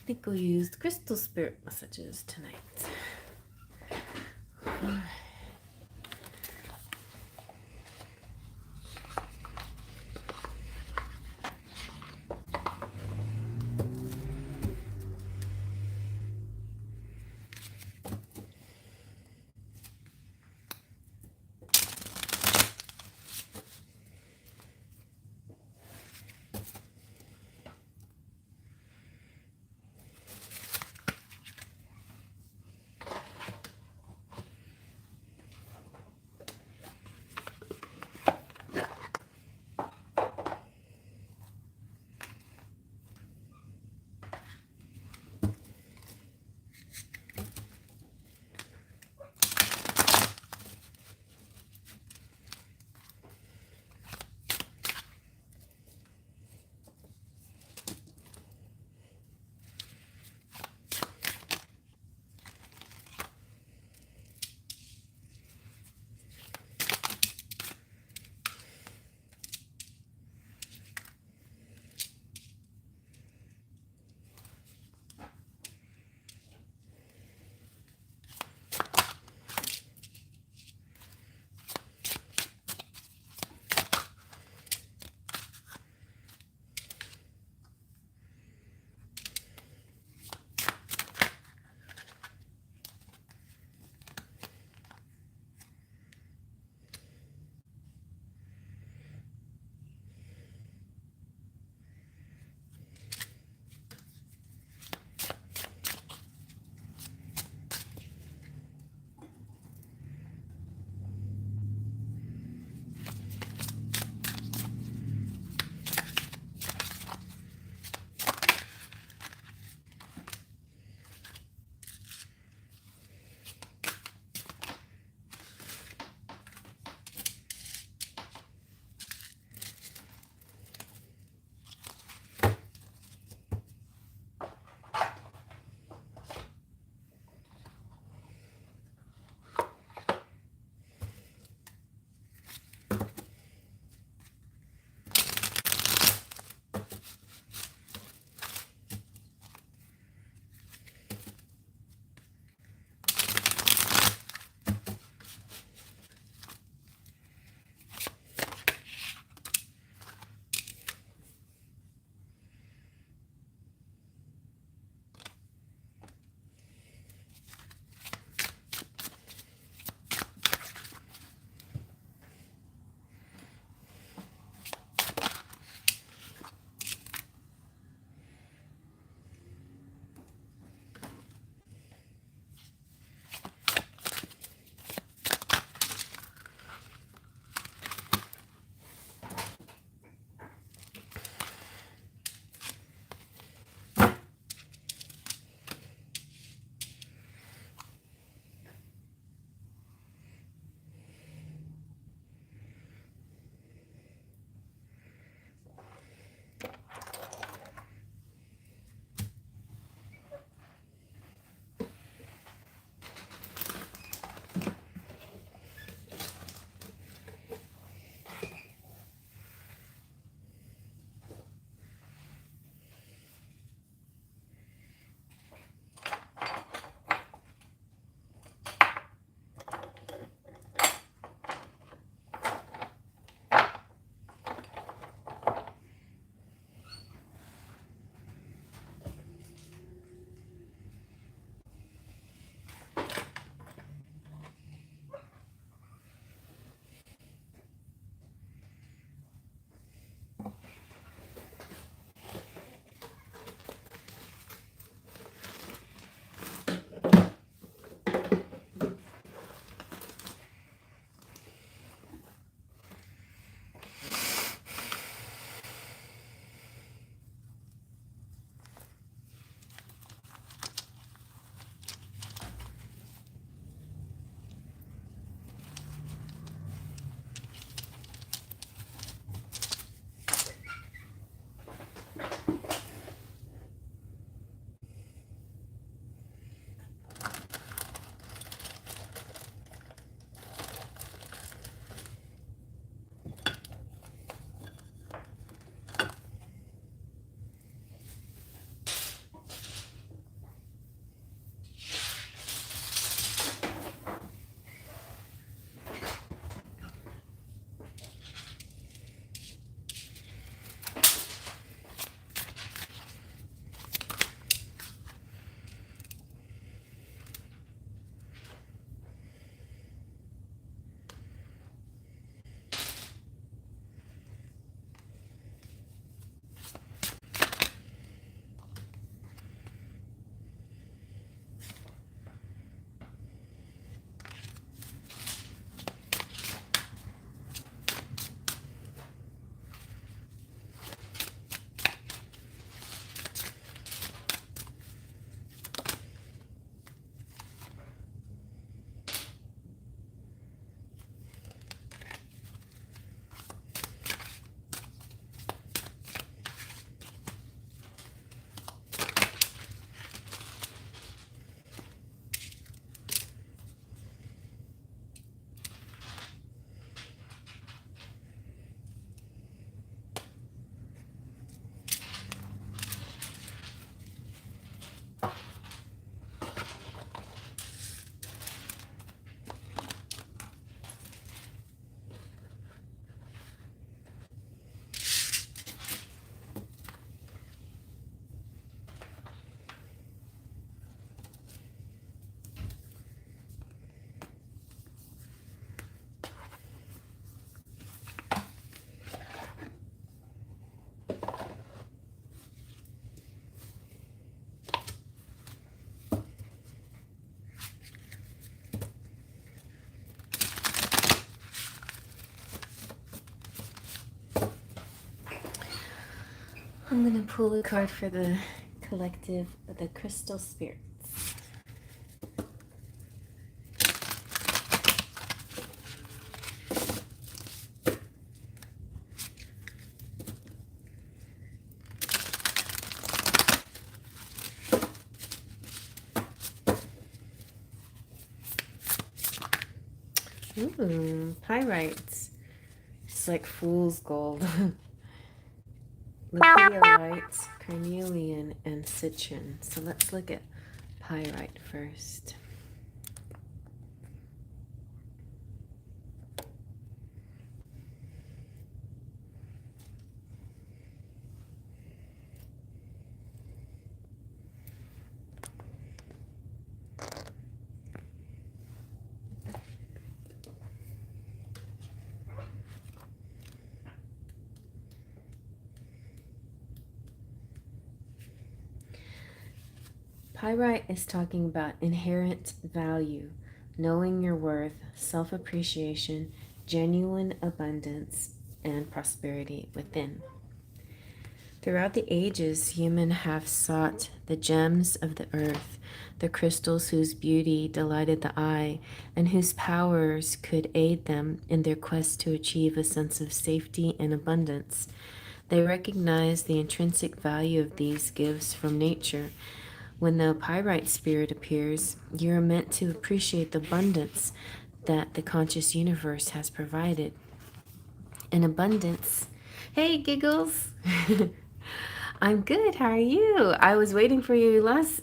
think we'll use crystal spirit messages tonight. I'm going to pull a card for the collective, the crystal spirits. Ooh, pyrites. It's like fool's gold. Lithiolite, carnelian, and citron. So let's look at pyrite first. Pyrite is talking about inherent value, knowing your worth, self-appreciation, genuine abundance, and prosperity within. Throughout the ages, humans have sought the gems of the earth, the crystals whose beauty delighted the eye, and whose powers could aid them in their quest to achieve a sense of safety and abundance. They recognize the intrinsic value of these gifts from nature. When the pyrite spirit appears, you are meant to appreciate the abundance that the conscious universe has provided. An abundance. Hey, Giggles! I'm good. How are you? I was waiting for you last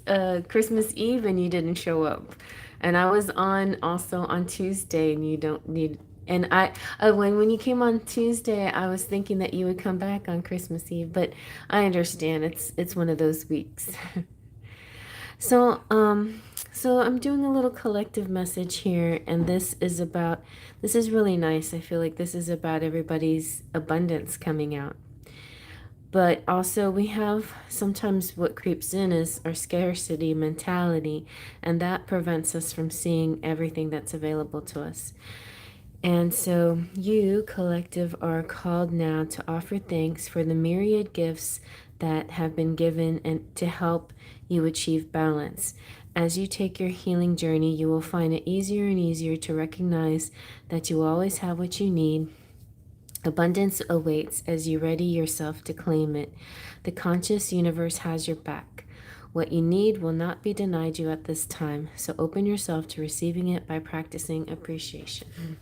Christmas Eve and you didn't show up. And I was on also on Tuesday and you don't need. And I when you came on Tuesday, I was thinking that you would come back on Christmas Eve, but I understand it's one of those weeks. So, so I'm doing a little collective message here, and this is really nice. I feel like this is about everybody's abundance coming out. But also we have sometimes what creeps in is our scarcity mentality, and that prevents us from seeing everything that's available to us. And so you, collective, are called now to offer thanks for the myriad gifts that have been given and to help you achieve balance. As you take your healing journey, you will find it easier and easier to recognize that you always have what you need. Abundance awaits as you ready yourself to claim it. The conscious universe has your back. What you need will not be denied you at this time, so open yourself to receiving it by practicing appreciation.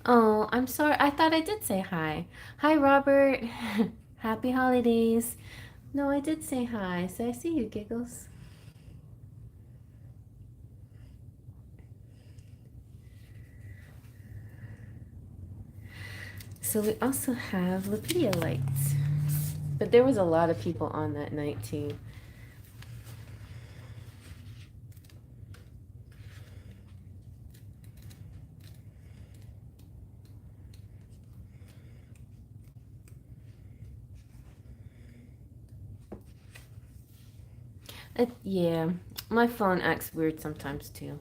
Oh, I'm sorry. I thought I did say hi. Hi, Robert. Happy holidays. No, I did say hi, so I see you, Giggles. So we also have Lepidolites. But there was a lot of people on that night, too. Yeah, my phone acts weird sometimes too.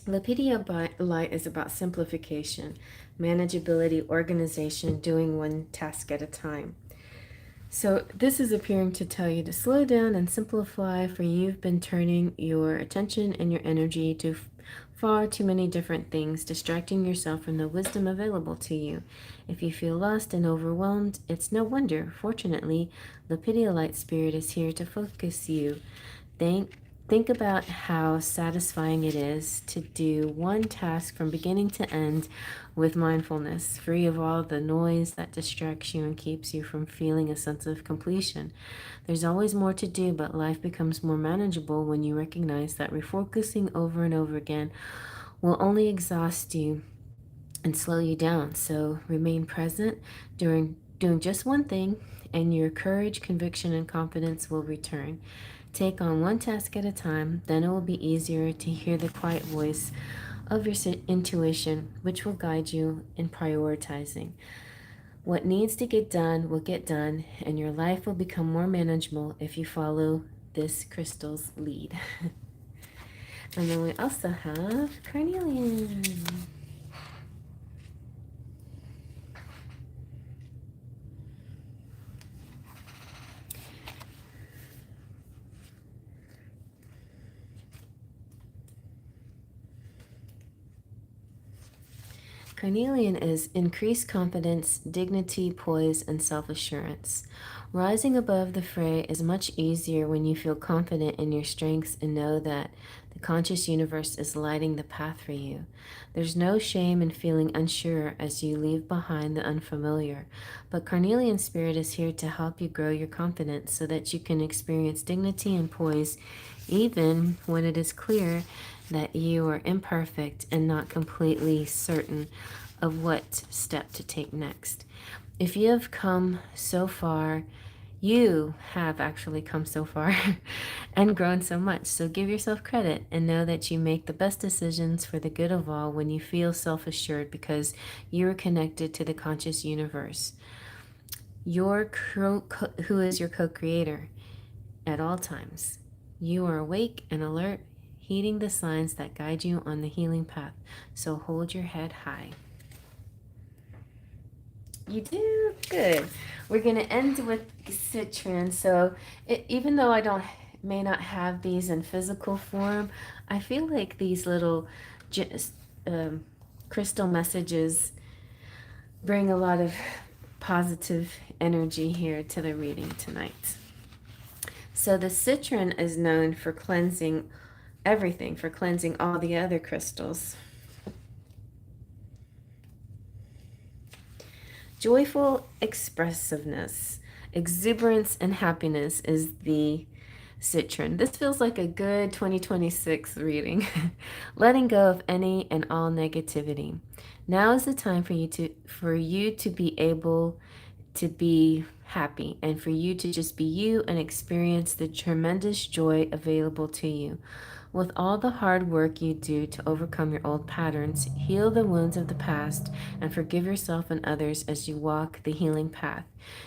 Lepidolite is about simplification, manageability, organization, doing one task at a time. So this is appearing to tell you to slow down and simplify, for you've been turning your attention and your energy to far too many different things, distracting yourself from the wisdom available to you. If you feel lost and overwhelmed, it's no wonder. Fortunately, the Lepidolite spirit is here to focus you. Think about how satisfying it is to do one task from beginning to end with mindfulness, free of all the noise that distracts you and keeps you from feeling a sense of completion. There's always more to do, but life becomes more manageable when you recognize that refocusing over and over again will only exhaust you and slow you down. So remain present during doing just one thing, and your courage, conviction, and confidence will return. Take on one task at a time, then it will be easier to hear the quiet voice of your intuition, which will guide you in prioritizing. What needs to get done will get done, and your life will become more manageable if you follow this crystal's lead. And then we also have carnelian. Carnelian is increased confidence, dignity, poise, and self-assurance. Rising above the fray is much easier when you feel confident in your strengths and know that the conscious universe is lighting the path for you. There's no shame in feeling unsure as you leave behind the unfamiliar, but Carnelian spirit is here to help you grow your confidence so that you can experience dignity and poise even when it is clear that you are imperfect and not completely certain of what step to take next. If you have come so far, you have actually come so far and grown so much. So give yourself credit and know that you make the best decisions for the good of all when you feel self assured because you are connected to the conscious universe. Who is your co creator at all times. You are awake and alert, heeding the signs that guide you on the healing path. So hold your head high. You do good. We're going to end with citron. So even though may not have these in physical form, I feel like these little crystal messages bring a lot of positive energy here to the reading tonight. So the citron is known for cleansing everything, for cleansing all the other crystals. Joyful expressiveness, exuberance, and happiness is the citron. This feels like a good 2026 reading. Letting go of any and all negativity. Now is the time for you to be able to be happy and for you to just be you and experience the tremendous joy available to you. With all the hard work you do to overcome your old patterns, heal the wounds of the past, and forgive yourself and others as you walk the healing path.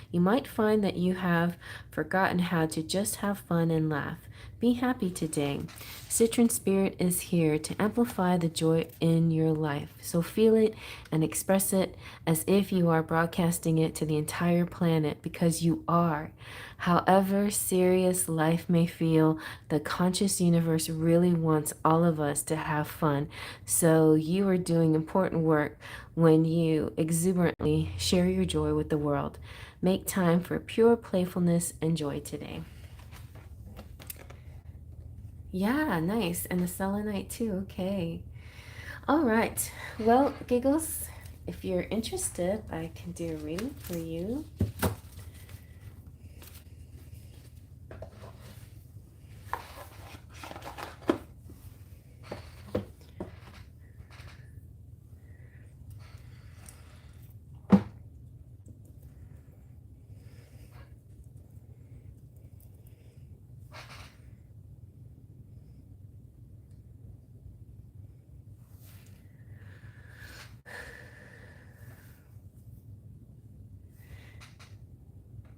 You might find that you have forgotten how to just have fun and laugh. Be happy today. Citron Spirit is here to amplify the joy in your life. So feel it and express it as if you are broadcasting it to the entire planet, because you are. However serious life may feel, the conscious universe really wants all of us to have fun. So you are doing important work when you exuberantly share your joy with the world. Make time for pure playfulness and joy today. Yeah, nice. And the selenite too. Okay. All right. Well, Giggles, if you're interested, I can do a reading for you.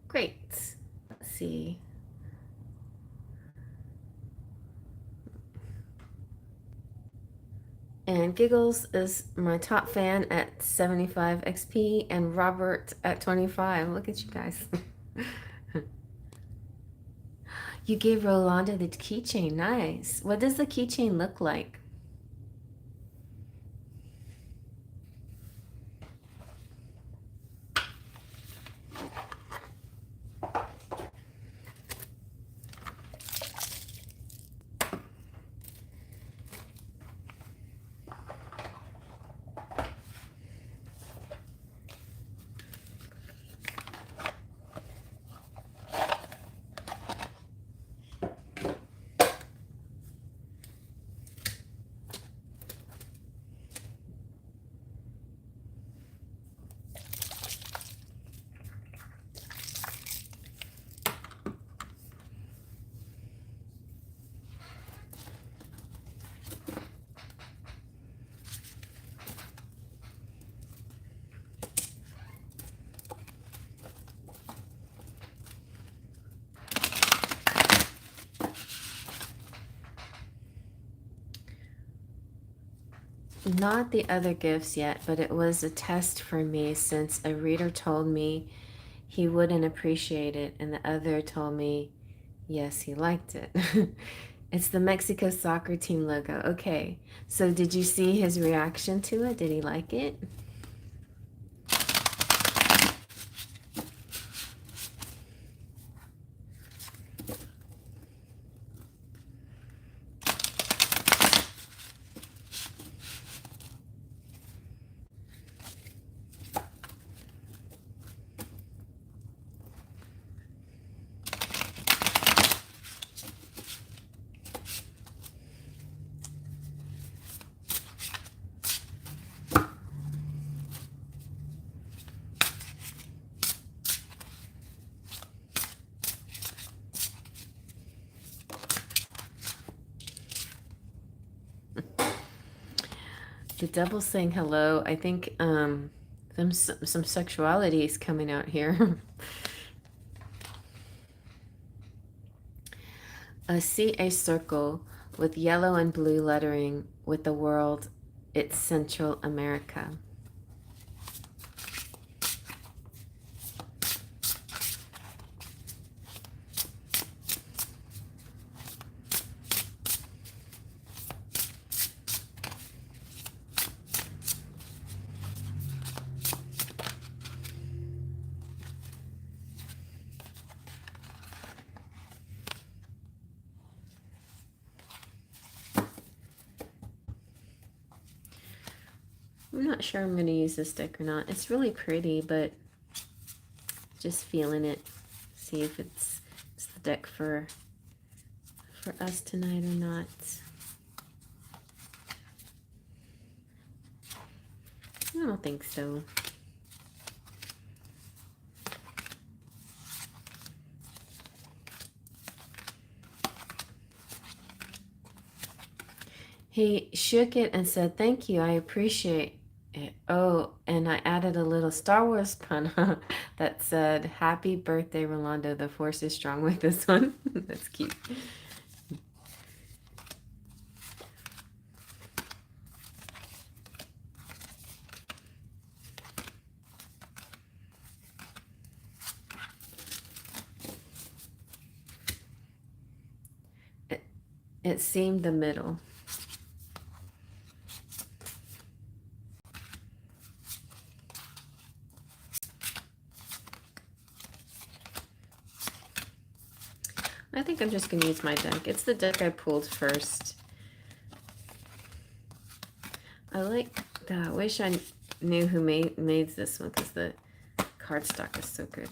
Great. Let's see. And Giggles is my top fan at 75 XP and Robert at 25. Look at you guys. You gave Rolanda the keychain. Nice. What does the keychain look like? Not the other gifts yet, but it was a test for me since a reader told me he wouldn't appreciate it, and the other told me, yes, he liked it. It's the Mexico soccer team logo. Okay, so did you see his reaction to it? Did he like it? The devil's saying hello. I think some sexuality is coming out here. See a circle with yellow and blue lettering with the world. It's Central America. I'm not sure I'm going to use this deck or not. It's really pretty, but just feeling it. See if it's the deck for us tonight or not. I don't think so. He shook it and said, "Thank you, I appreciate it." Oh, and I added a little Star Wars pun that said, "Happy birthday, Rolando. The force is strong with this one." That's cute. It seemed the middle. I think I'm just going to use my deck. It's the deck I pulled first. I like that. I wish I knew who made this one because the cardstock is so good.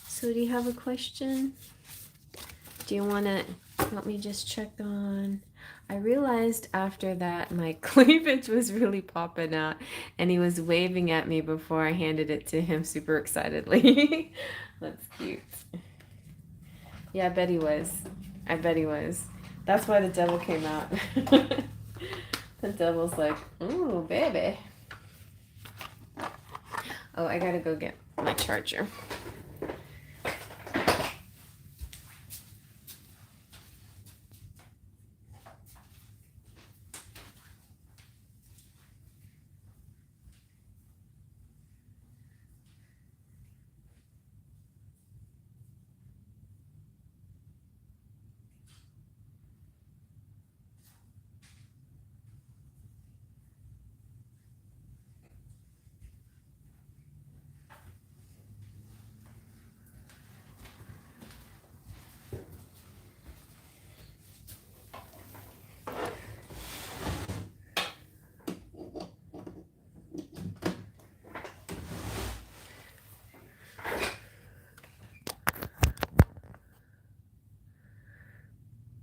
So do you have a question? Do you want to help me just check on? I realized after that my cleavage was really popping out and he was waving at me before I handed it to him super excitedly. That's cute. Yeah, I bet he was. I bet he was. That's why the devil came out. The devil's like, "Ooh, baby." Oh, I gotta go get my charger.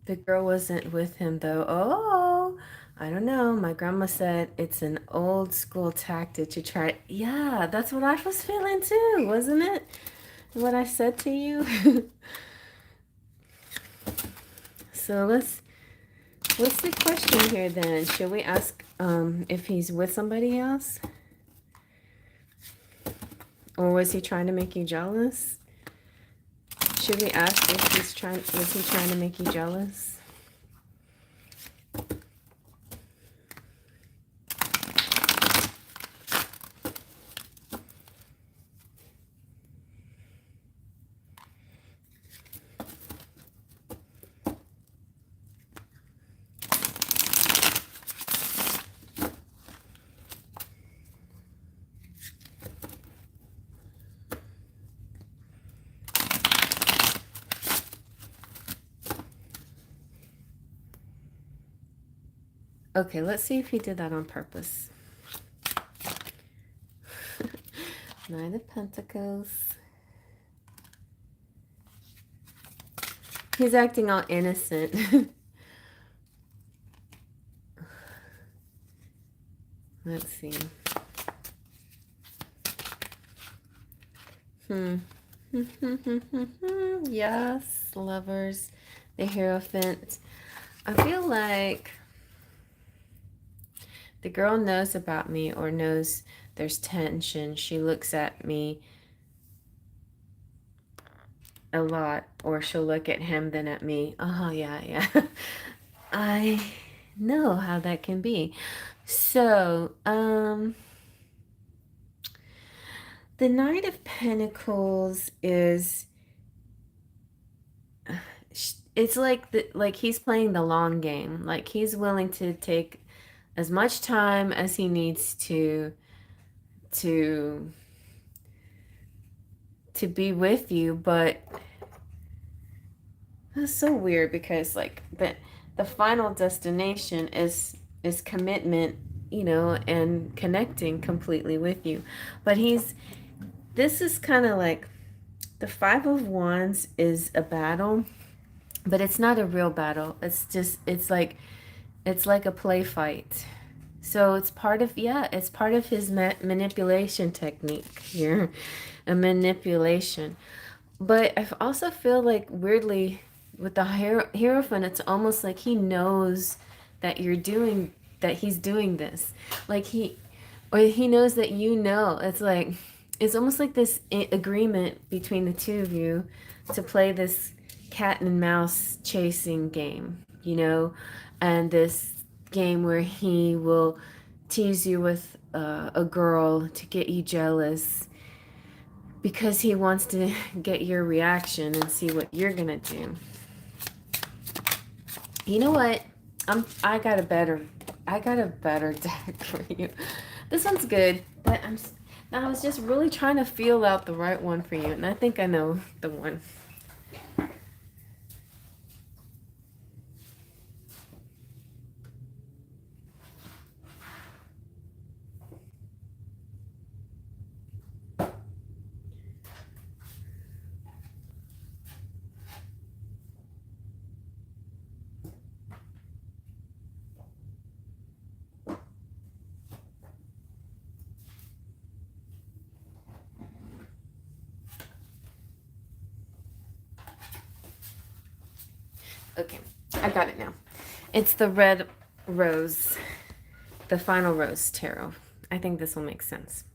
The girl wasn't with him though. Oh, I don't know. My grandma said it's an old school tactic to try. Yeah, that's what I was feeling too, wasn't it? What I said to you. So what's the question here then? Should we ask if he's with somebody else? Or was he trying to make you jealous? Should we ask if was he trying to make you jealous? Okay, let's see if he did that on purpose. Nine of Pentacles. He's acting all innocent. Let's see. Yes, Lovers. The Hierophant. I feel like the girl knows about me or knows there's tension. She looks at me a lot, or she'll look at him then at me. Oh, yeah. I know how that can be. So, the Knight of Pentacles is, it's like he's playing the long game. Like he's willing to take as much time as he needs to be with you, but that's so weird because like the final destination is commitment, you know, and connecting completely with you. But this is kind of like the Five of Wands is a battle, but it's not a real battle. It's like a play fight. So it's part of, it's part of his manipulation technique here, a manipulation. But I also feel like weirdly with the Hierophant, it's almost like he knows that that he's doing this. Like or he knows that you know. It's almost like this agreement between the two of you to play this cat and mouse chasing game, you know, and this game where he will tease you with a girl to get you jealous because he wants to get your reaction and see what you're gonna do. You know what? I got a better deck for you. This one's good, but I was just really trying to feel out the right one for you, and I think I know the one. Okay, I got it now. It's the Red Rose, the Final Rose Tarot. I think this will make sense.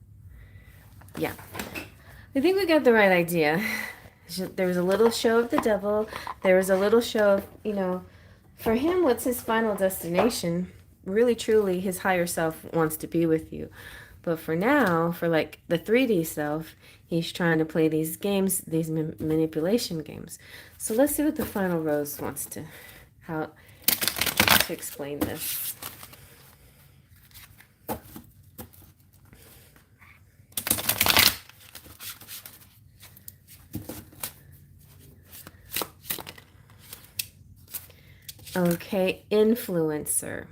Yeah, I think we got the right idea. There was a little show of the devil. There was a little show of, you know, for him, what's his final destination? Really, truly, his higher self wants to be with you. But for now, for like the 3D self, he's trying to play these games, these manipulation games. So let's see what the final rose wants how to explain this. Okay, influencer.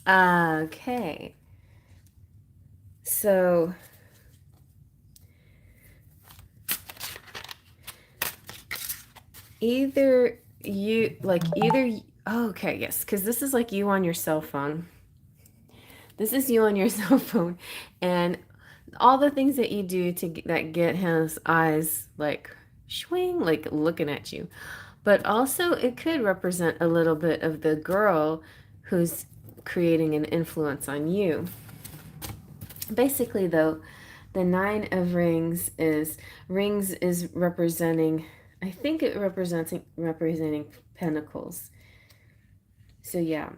Okay. So either okay, yes, because this is like you on your cell phone. This is you on your cell phone, and all the things that you do that get his eyes like swing, like looking at you. But also it could represent a little bit of the girl who's creating an influence on you. Basically though, the Nine of Rings is representing, I think it representing pentacles. So yeah.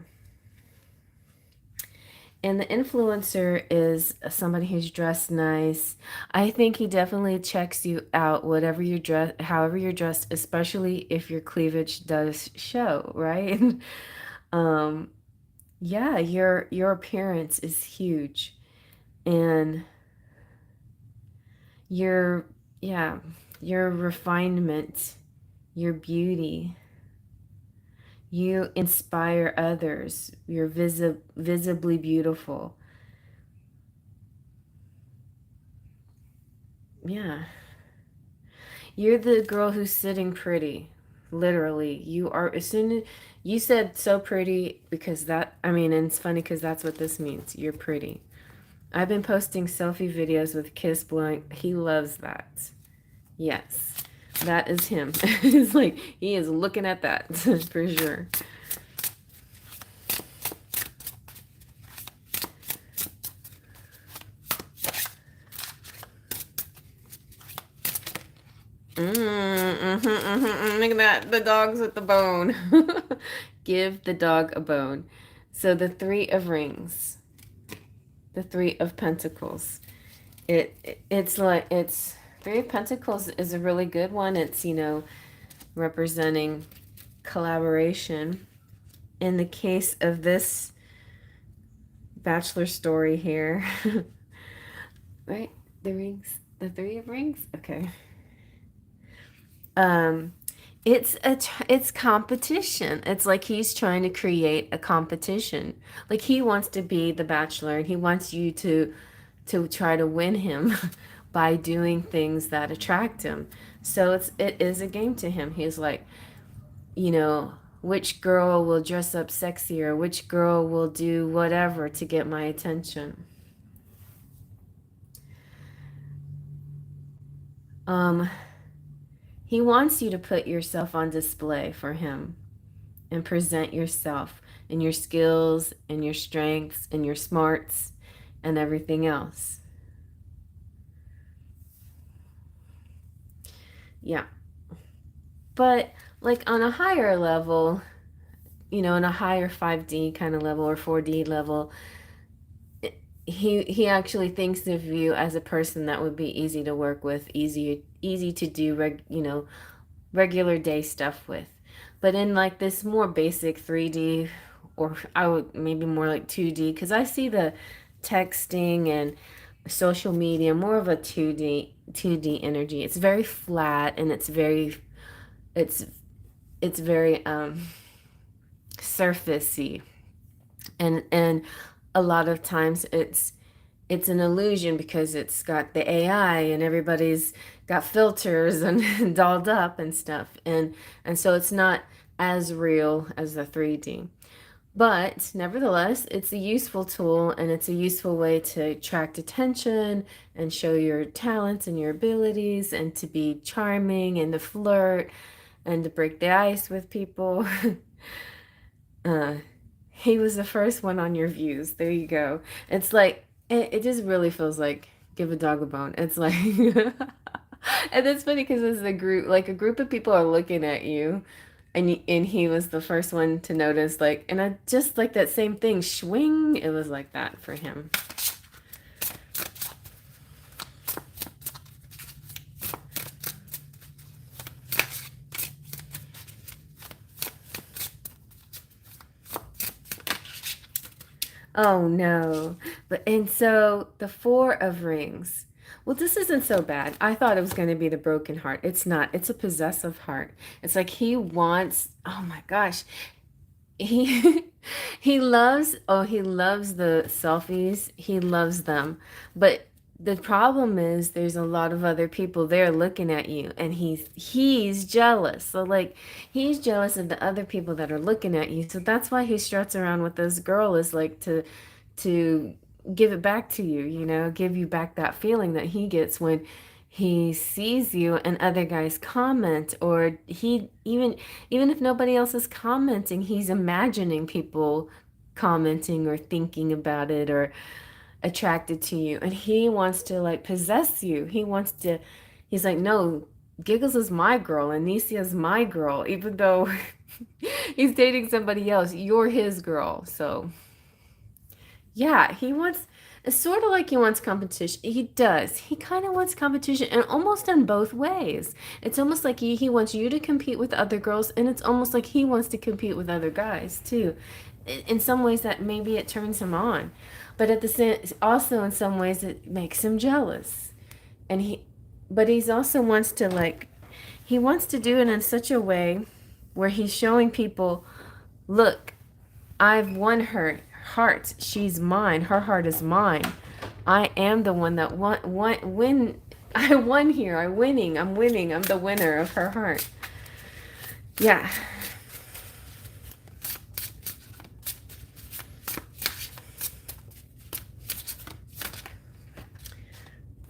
And the influencer is somebody who's dressed nice. I think he definitely checks you out, whatever you dress, however you're dressed, especially if your cleavage does show, right? um, yeah, your appearance is huge, and your your refinement, your beauty, You inspire others. You're visibly beautiful. Yeah. You're the girl who's sitting pretty. Literally. You are, as soon as you said so pretty, because that, I mean, and it's funny because that's what this means. You're pretty. I've been posting selfie videos with kiss blowing. He loves that. Yes. That is him. It's like, he is looking at that for sure. Look at that. The dog's with the bone. Give the dog a bone. So the Three of Rings, the Three of Pentacles. It's like, it's Three of Pentacles is a really good one. It's, you know, representing collaboration. In the case of this bachelor story here, right? The rings, the Three of Rings. Okay. Um, it's competition. It's like he's trying to create a competition. Like he wants to be the bachelor, and he wants you to try to win him by doing things that attract him. So it is a game to him. He's like, you know, which girl will dress up sexier, which girl will do whatever to get my attention. Um, he wants you to put yourself on display for him and present yourself and your skills and your strengths and your smarts and everything else. Yeah. But like on a higher level, you know, in a higher 5D kind of level or 4D level, he actually thinks of you as a person that would be easy to work with, easy to do regular day stuff with. But in like this more basic 3D, or I would maybe more like 2D, because I see the texting and social media more of a 2D energy. It's very flat, and it's it's very surfacey, and a lot of times it's an illusion because it's got the AI and everybody's got filters and dolled up and stuff, and so it's not as real as the 3D. But nevertheless, it's a useful tool, and it's a useful way to attract attention and show your talents and your abilities and to be charming and to flirt and to break the ice with people. uh, he was the first one on your views. There you go. It's like, it just really feels like give a dog a bone. It's like, and it's funny because it's a group, like a group of people are looking at you, and he was the first one to notice, like, and I just like that same thing, swing. It was like that for him. Oh no. But and so the Four of Rings. Well, this isn't so bad. I thought it was going to be the broken heart. It's not. It's a possessive heart. It's like he wants, oh my gosh. He he loves the selfies. He loves them. But the problem is there's a lot of other people there looking at you, and he's jealous. So like he's jealous of the other people that are looking at you. So that's why he struts around with this girl, is like to give it back to you, you know, give you back that feeling that he gets when he sees you and other guys comment, or he even if nobody else is commenting, he's imagining people commenting or thinking about it or attracted to you, and he wants to like possess you. He's like, no, Giggles is my girl and Nisia is my girl, even though he's dating somebody else. You're his girl. So yeah, it's sort of like he wants competition. He does. He kind of wants competition, and almost in both ways. It's almost like he wants you to compete with other girls, and it's almost like he wants to compete with other guys too. In some ways, that maybe it turns him on, but at the same, also in some ways, it makes him jealous. And but he's also wants to like, he wants to do it in such a way where he's showing people Look, I've won her heart. She's mine. Her heart is mine. I am the one that win. I won here. I'm winning. I'm winning. I'm the winner of her heart. Yeah.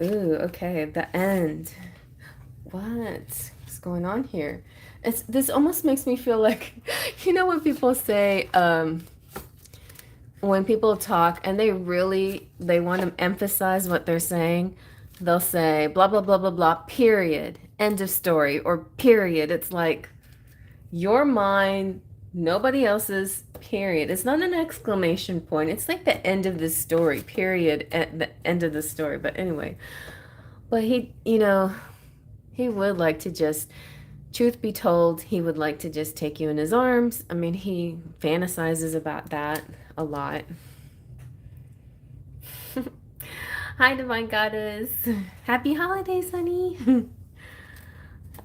Ooh, okay. The end. What's going on here? This almost makes me feel like, you know, when people say, when people talk and they want to emphasize what they're saying, they'll say blah blah blah blah blah, period, end of story, or period. It's like your mind, nobody else's, period. It's not an exclamation point. It's like the end of the story, period, at the end of the story. But anyway, but he, you know, he would like to just, truth be told, he would like to just take you in his arms. I mean, he fantasizes about that a lot. Hi, Divine Goddess. Happy holidays, honey.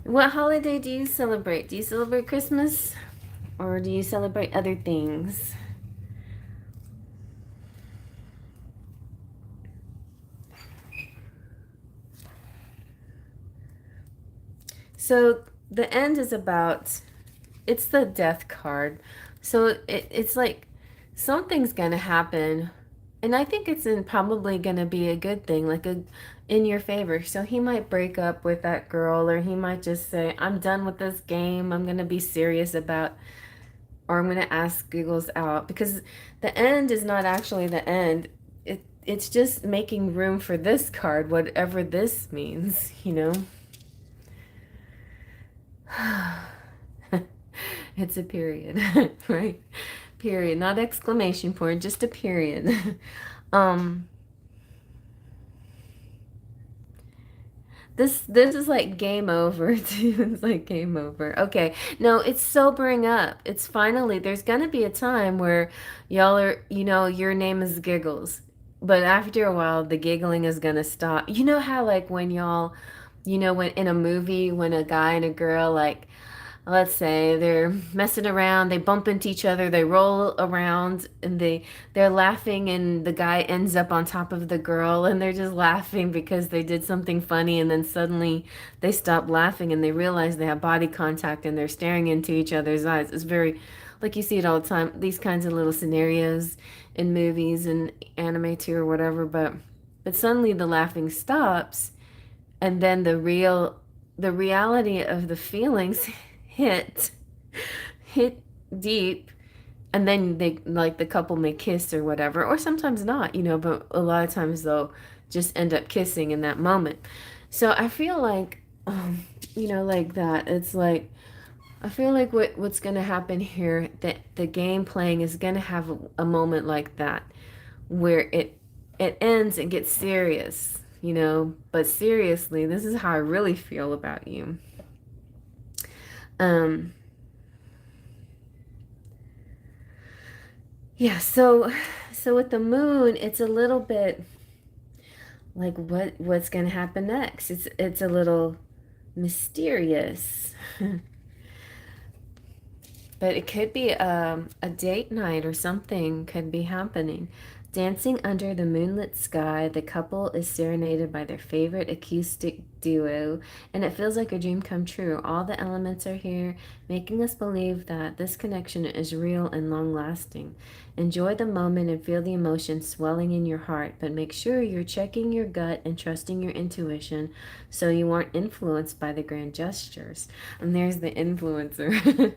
What holiday do you celebrate? Do you celebrate Christmas? Or do you celebrate other things? So the end is about, it's the death card. So it's like something's going to happen. And I think it's probably going to be a good thing, like in your favor. So he might break up with that girl, or he might just say, I'm done with this game. I'm going to be serious about, or I'm going to ask Giggles out. Because the end is not actually the end. It's just making room for this card, whatever this means, you know? It's a period, right? Period, not exclamation point, just a period. This is like game over too. It's like game over. Okay. No, it's sobering up. It's finally, there's gonna be a time where y'all are, you know, your name is Giggles. But after a while the giggling is gonna stop. You know how like when y'all, you know, when in a movie when a guy and a girl, like, let's say they're messing around, they bump into each other, they roll around, and they're laughing, and the guy ends up on top of the girl, and they're just laughing because they did something funny, and then suddenly they stop laughing and they realize they have body contact and they're staring into each other's eyes. It's very, like, you see it all the time, these kinds of little scenarios in movies and anime too or whatever, but suddenly the laughing stops, and then the reality of the feelings hit deep, and then they, like, the couple may kiss or whatever, or sometimes not, you know, but a lot of times they'll just end up kissing in that moment. So I feel like, you know, like that, it's like, I feel like what's going to happen here, that the game playing is going to have a moment like that where it ends and gets serious, you know, but seriously, this is how I really feel about you. Yeah, so with the moon, it's a little bit like what's gonna happen next. It's a little mysterious. But it could be a date night or something could be happening. Dancing under the moonlit sky, the couple is serenaded by their favorite acoustic duo, and it feels like a dream come true. All the elements are here, making us believe that this connection is real and long-lasting. Enjoy the moment and feel the emotion swelling in your heart, but make sure you're checking your gut and trusting your intuition so you aren't influenced by the grand gestures. And there's the influencer.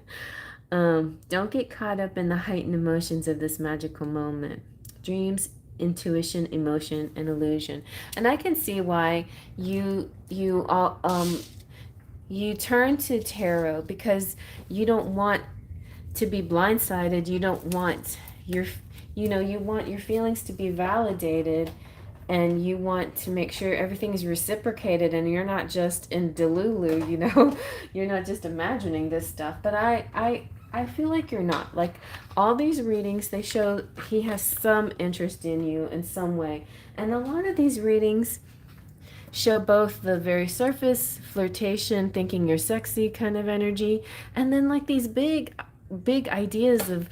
Don't get caught up in the heightened emotions of this magical moment. Dreams, intuition, emotion, and illusion. And I can see why you turn to tarot, because you don't want to be blindsided. You don't want you want your feelings to be validated, and you want to make sure everything is reciprocated, and you're not just in Delulu, you know, you're not just imagining this stuff. But I feel like you're not. Like, all these readings, they show he has some interest in you in some way. And a lot of these readings show both the very surface flirtation, thinking you're sexy kind of energy, and then like these big, big ideas of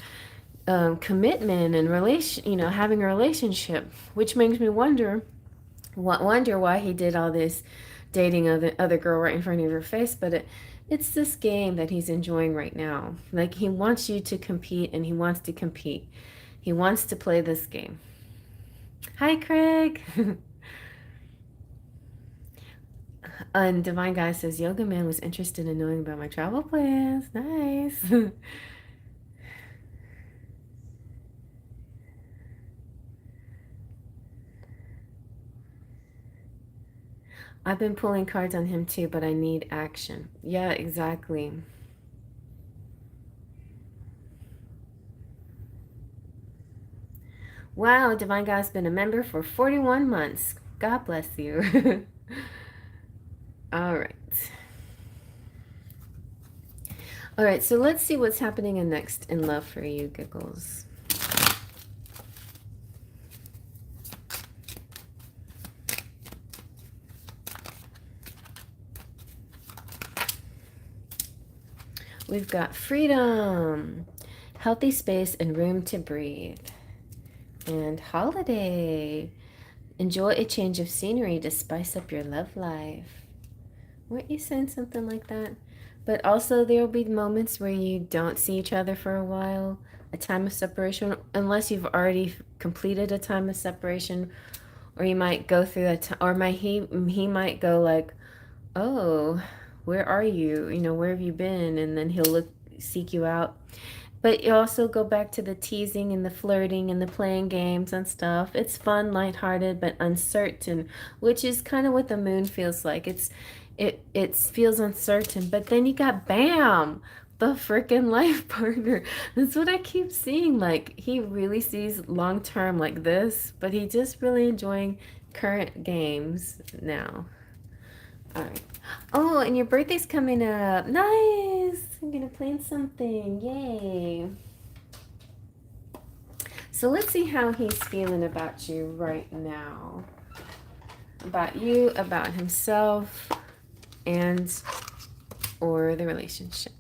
commitment and having a relationship, which makes me wonder why he did all this dating other girl right in front of your face. But it's this game that he's enjoying right now. Like, he wants you to compete, and he wants to compete. He wants to play this game. Hi, Craig. And Divine Guy says, Yoga Man was interested in knowing about my travel plans. Nice. I've been pulling cards on him too, but I need action. Yeah, exactly. Wow, Divine Guy's been a member for 41 months. God bless you. All right. All right, so let's see what's happening next in love for you, Giggles. We've got freedom, healthy space and room to breathe, and holiday. Enjoy a change of scenery to spice up your love life. Weren't you saying something like that? But also there will be moments where you don't see each other for a while, a time of separation, unless you've already completed a time of separation, or you might go through that time, or he might go like, oh, where are you? Where have you been? And then he'll seek you out. But you also go back to the teasing and the flirting and the playing games and stuff. It's fun, lighthearted, but uncertain, which is kind of what the moon feels like. It feels uncertain, but then you got bam, the freaking life partner. That's what I keep seeing. Like, he really sees long term like this, but he just really enjoying current games now. All right. Oh, and your birthday's coming up. Nice. I'm gonna plan something. Yay. So let's see how he's feeling about you right now. About you, about himself, and or the relationship.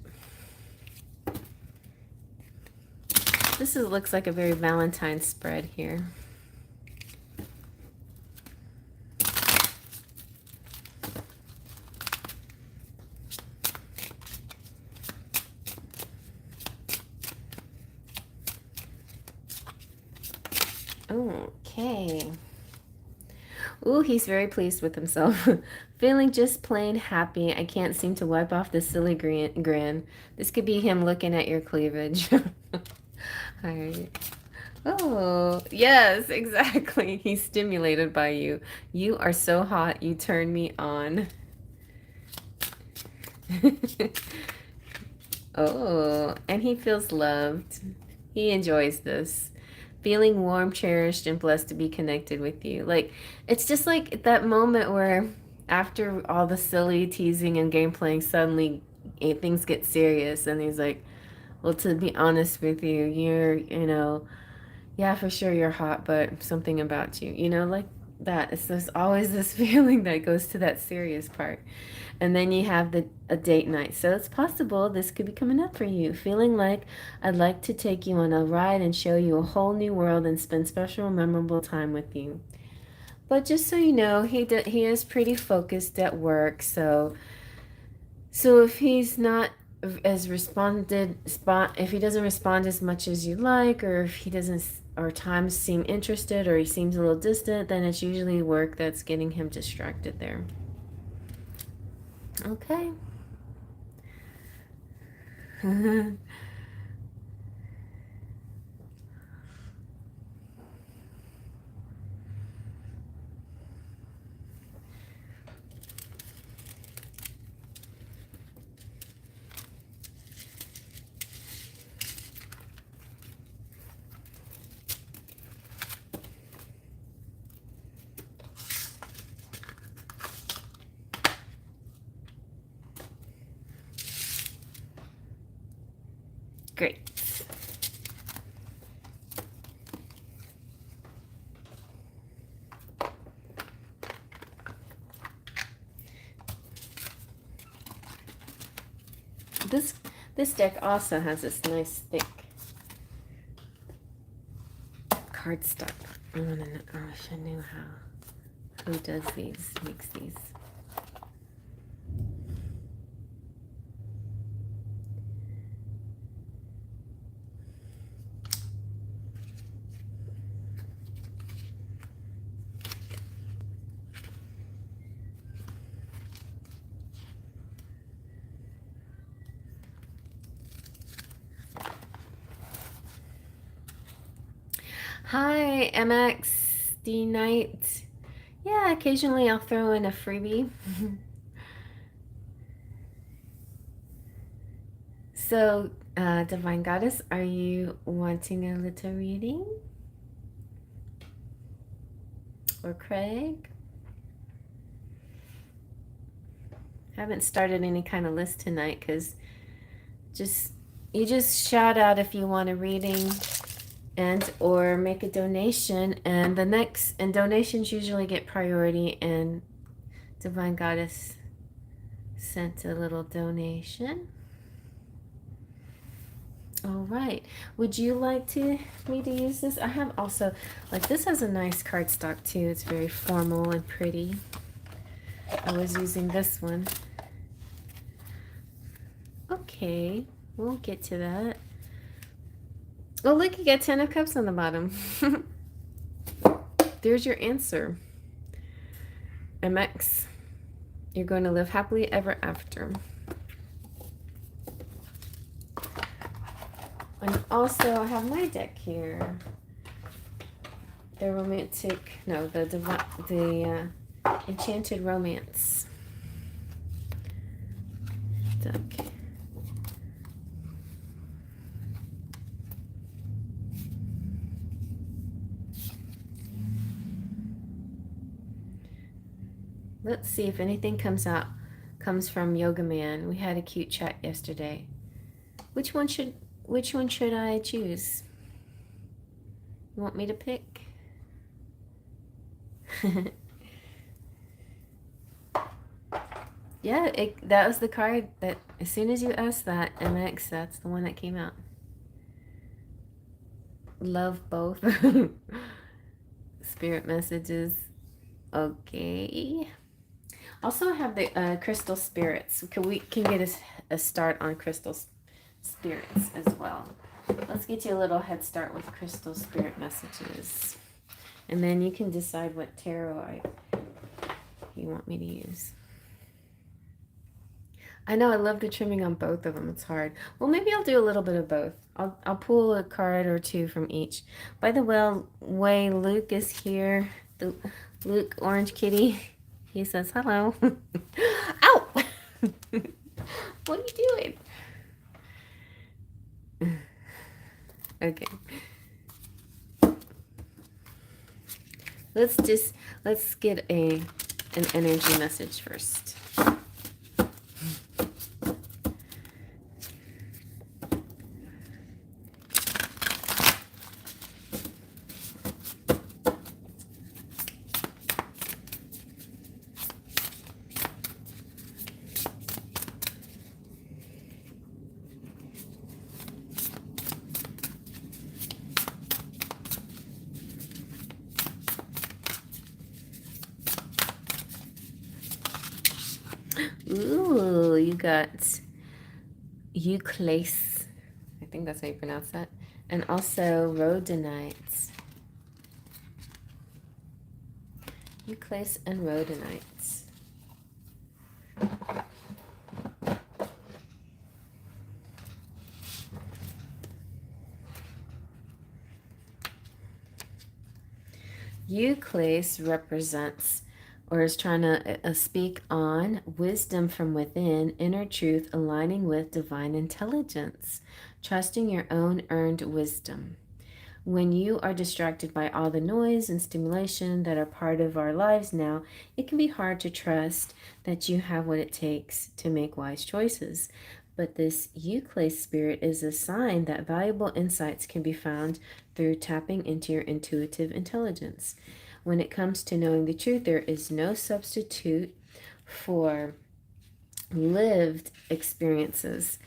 Looks like a very Valentine spread here. Okay. Ooh, he's very pleased with himself. Feeling just plain happy. I can't seem to wipe off the silly grin. This could be him looking at your cleavage. All right. Oh, yes, exactly. He's stimulated by you. You are so hot. You turn me on. Oh, and he feels loved. He enjoys this. Feeling warm, cherished, and blessed to be connected with you. Like, it's just like that moment where after all the silly teasing and game playing, suddenly things get serious. And he's like, well, to be honest with you, yeah, for sure you're hot, but something about you, like that. It's just always this feeling that goes to that serious part. And then you have a date night. So it's possible this could be coming up for you. Feeling like I'd like to take you on a ride and show you a whole new world and spend special, memorable time with you. But just so you know, he is pretty focused at work. So if he's not as if he doesn't respond as much as you like, or if he doesn't, or times seem interested, or he seems a little distant, then it's usually work that's getting him distracted there. Okay. Great. This deck also has this nice thick cardstock. I want to know. I wish I knew who does these, makes these. Hi, MXD Knight. Yeah, occasionally I'll throw in a freebie. So, Divine Goddess, are you wanting a little reading? Or Craig? Haven't started any kind of list tonight because you just shout out if you want a reading and or make a donation, and donations usually get priority, and Divine Goddess sent a little donation. All right, would you like me to use this? I have also, like, this has a nice cardstock too. It's very formal and pretty. I was using this one. Okay, we'll get to that. Oh, look, you got 10 of Cups on the bottom. There's your answer. MX, you're going to live happily ever after. And also, I have my deck here. The Enchanted Romance deck. Let's see if anything comes from Yoga Man. We had a cute chat yesterday. Which one should I choose? You want me to pick? Yeah, that was the card that, as soon as you asked that, MX, that's the one that came out. Love both. Spirit messages. Okay. Also, I have the crystal spirits. We can get a start on crystal spirits as well. Let's get you a little head start with crystal spirit messages, and then you can decide what tarot you want me to use. I know I love the trimming on both of them. It's hard. Well, maybe I'll do a little bit of both. I'll pull a card or two from each. By the way, Luke is here. Luke Orange Kitty. He says hello. Ow! What are you doing? Okay. Let's get an energy message first. Ooh, you got Euclase. I think that's how you pronounce that. And also rhodonites. Euclase and rhodonites. Euclase represents, or is trying to speak on, wisdom from within, inner truth aligning with divine intelligence, trusting your own earned wisdom. When you are distracted by all the noise and stimulation that are part of our lives now, it can be hard to trust that you have what it takes to make wise choices. But this Euclase spirit is a sign that valuable insights can be found through tapping into your intuitive intelligence. When it comes to knowing the truth, there is no substitute for lived experiences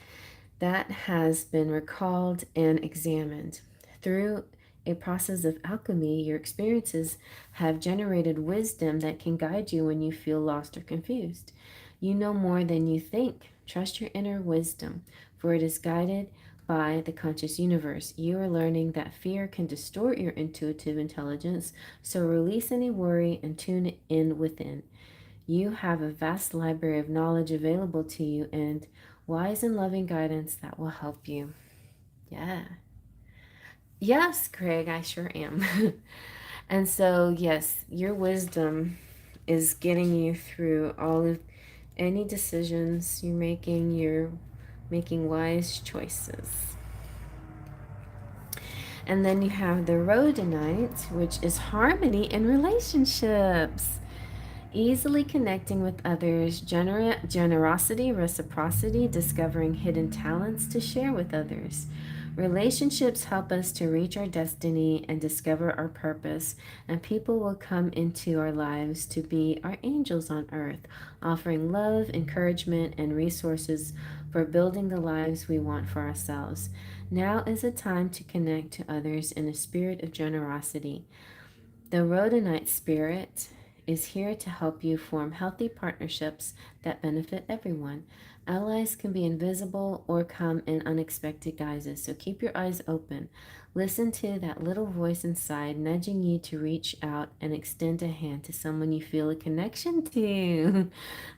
that has been recalled and examined. Through a process of alchemy, your experiences have generated wisdom that can guide you when you feel lost or confused. You know more than you think. Trust your inner wisdom, for it is guided by the conscious universe. You are learning that fear can distort your intuitive intelligence, so release any worry and tune in within. You have a vast library of knowledge available to you and wise and loving guidance that will help you. Yeah. Yes, Craig, I sure am. And so, yes, your wisdom is getting you through all of any decisions you're making. You're making wise choices. And then you have the rhodonite, which is harmony in relationships. Easily connecting with others, generosity, reciprocity, discovering hidden talents to share with others. Relationships help us to reach our destiny and discover our purpose, and people will come into our lives to be our angels on earth, offering love, encouragement, and resources for building the lives we want for ourselves. Now is a time to connect to others in a spirit of generosity. The rhodonite spirit is here to help you form healthy partnerships that benefit everyone. Allies can be invisible or come in unexpected guises, so keep your eyes open. Listen to that little voice inside nudging you to reach out and extend a hand to someone you feel a connection to.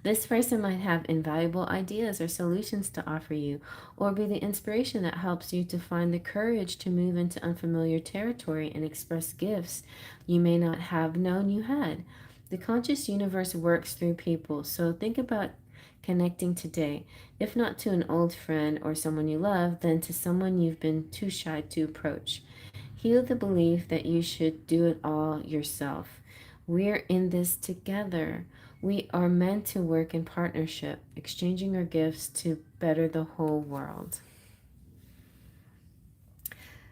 This person might have invaluable ideas or solutions to offer you, or be the inspiration that helps you to find the courage to move into unfamiliar territory and express gifts you may not have known you had. The conscious universe works through people, so think about connecting today, if not to an old friend or someone you love, then to someone you've been too shy to approach. Heal the belief that you should do it all yourself. We're in this together. We are meant to work in partnership, exchanging our gifts to better the whole world.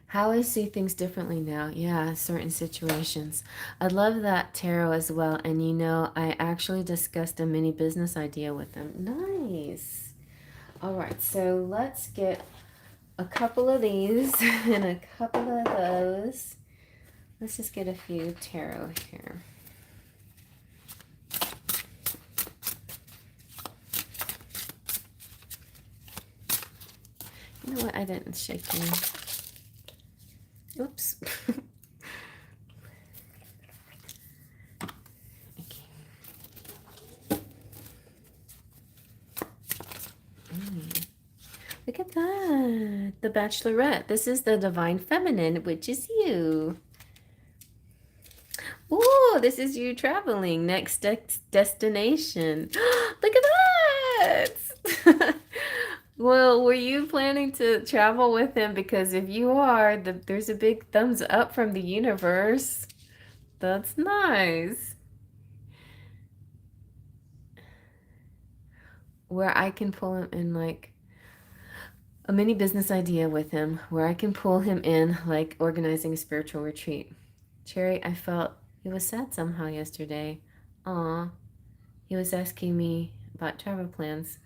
How I see things differently now. Yeah, certain situations. I love that tarot as well. And I actually discussed a mini business idea with them. Nice. All right, so let's get a couple of these and a couple of those. Let's just get a few tarot here. You know what? I didn't shake them. Oops. Okay. Look at that. The Bachelorette. This is the Divine Feminine, which is you. Oh, this is you traveling. Next destination. Look at that. Well, were you planning to travel with him? Because if you are, there's a big thumbs up from the universe. That's nice. Where I can pull him in like a mini business idea with him, where I can pull him in like organizing a spiritual retreat. Cherry, I felt he was sad somehow yesterday. Aw, he was asking me about travel plans,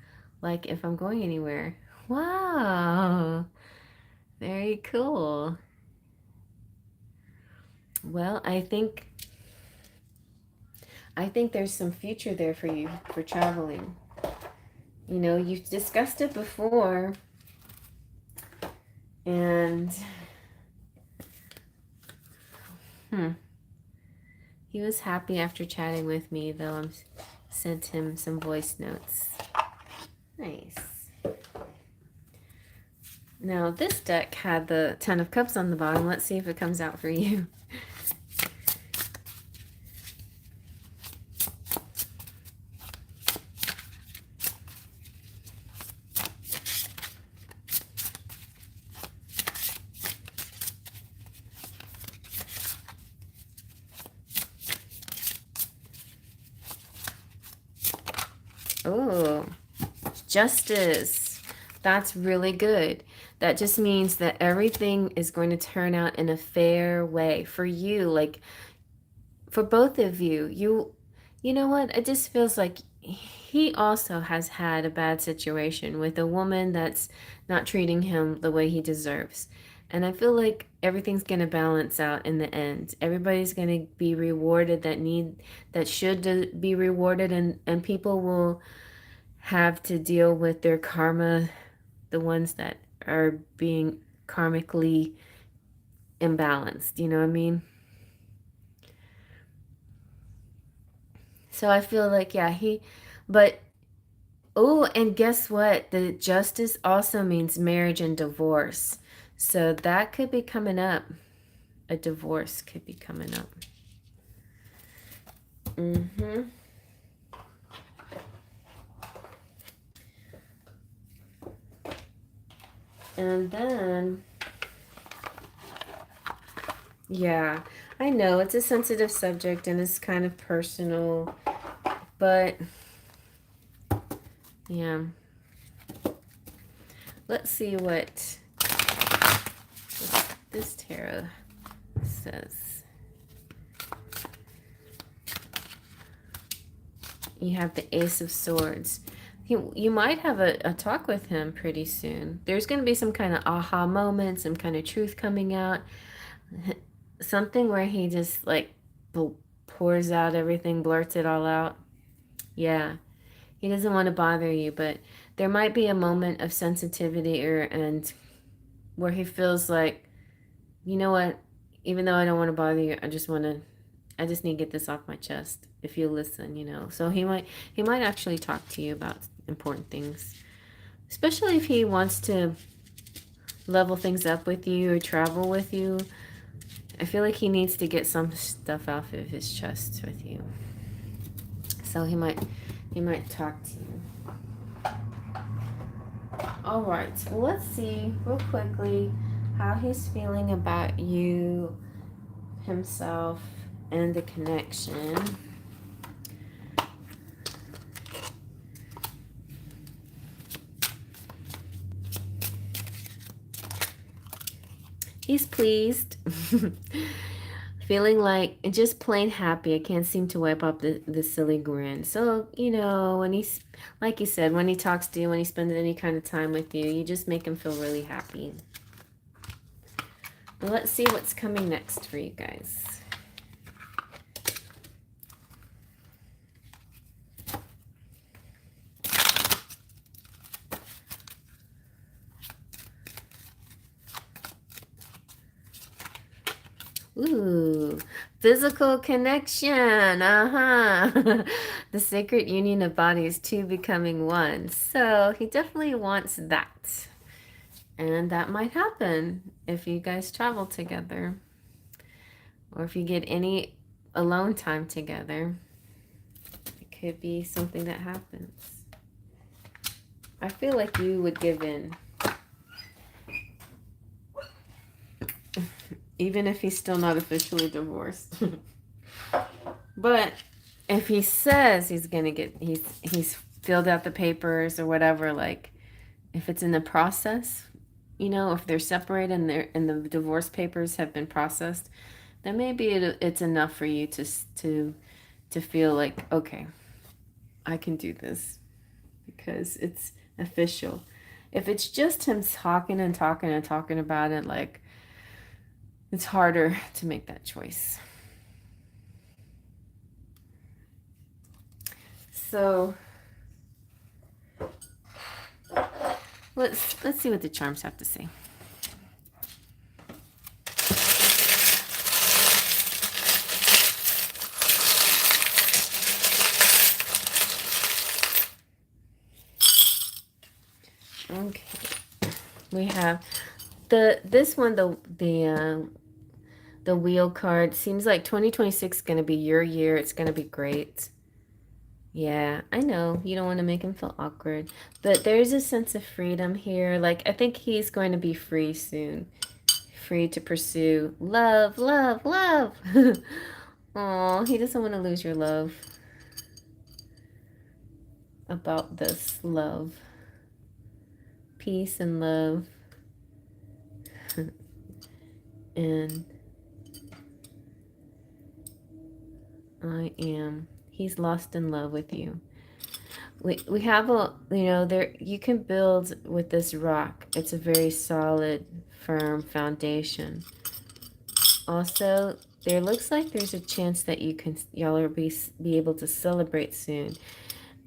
like if I'm going anywhere. Wow, very cool. Well, I think there's some future there for you for traveling. You've discussed it before, and he was happy after chatting with me, though I sent him some voice notes. Nice. Now, this deck had the Ten of Cups on the bottom. Let's see if it comes out for you. Oh, Justice. That's really good. That just means that everything is going to turn out in a fair way for you, like for both of you. You know what? It just feels like he also has had a bad situation with a woman that's not treating him the way he deserves. And I feel like everything's going to balance out in the end. Everybody's going to be rewarded that should be rewarded, and people will have to deal with their karma, the ones that are being karmically imbalanced, you know what I mean? So I feel like, yeah, but oh, and guess what? The justice also means marriage and divorce. So that could be coming up. A divorce could be coming up. Mm-hmm. And then, yeah, I know it's a sensitive subject and it's kind of personal, but yeah. Let's see what this tarot says. You have the Ace of Swords. You might have a talk with him pretty soon. There's going to be some kind of aha moment, some kind of truth coming out. Something where he just like pours out everything, blurts it all out. Yeah. He doesn't want to bother you, but there might be a moment of sensitivity and where he feels like, you know what, even though I don't want to bother you, I just need to get this off my chest. If you listen, So he might actually talk to you about important things. Especially if he wants to level things up with you or travel with you. I feel like he needs to get some stuff off of his chest with you. So he might talk to you. All right, well, let's see real quickly how he's feeling about you, himself, and the connection. He's pleased. Feeling like just plain happy. I can't seem to wipe up the silly grin. So, when he's, like you said, when he talks to you, when he spends any kind of time with you, you just make him feel really happy. Well, let's see what's coming next for you guys. Ooh, physical connection. The sacred union of bodies, two becoming one. So he definitely wants that. And that might happen if you guys travel together. Or if you get any alone time together. It could be something that happens. I feel like you would give in. Even if he's still not officially divorced. But if he says he's gonna he's filled out the papers or whatever, like if it's in the process, if they're separated and the divorce papers have been processed, then maybe it's enough for you to feel like, okay, I can do this because it's official. If it's just him talking and talking and talking about it, like, it's harder to make that choice. So let's see what the charms have to say. Okay, we have this one, the wheel card. Seems like 2026 is going to be your year. It's going to be great. Yeah, I know you don't want to make him feel awkward, but there's a sense of freedom here. Like, I think he's going to be free soon. Free to pursue love, love, love. Oh, he doesn't want to lose your love. About this love. Peace and love. And he's lost in love with you. we have a, there, you can build with this rock. It's a very solid, firm foundation. Also, there looks like there's a chance that y'all will be able to celebrate soon.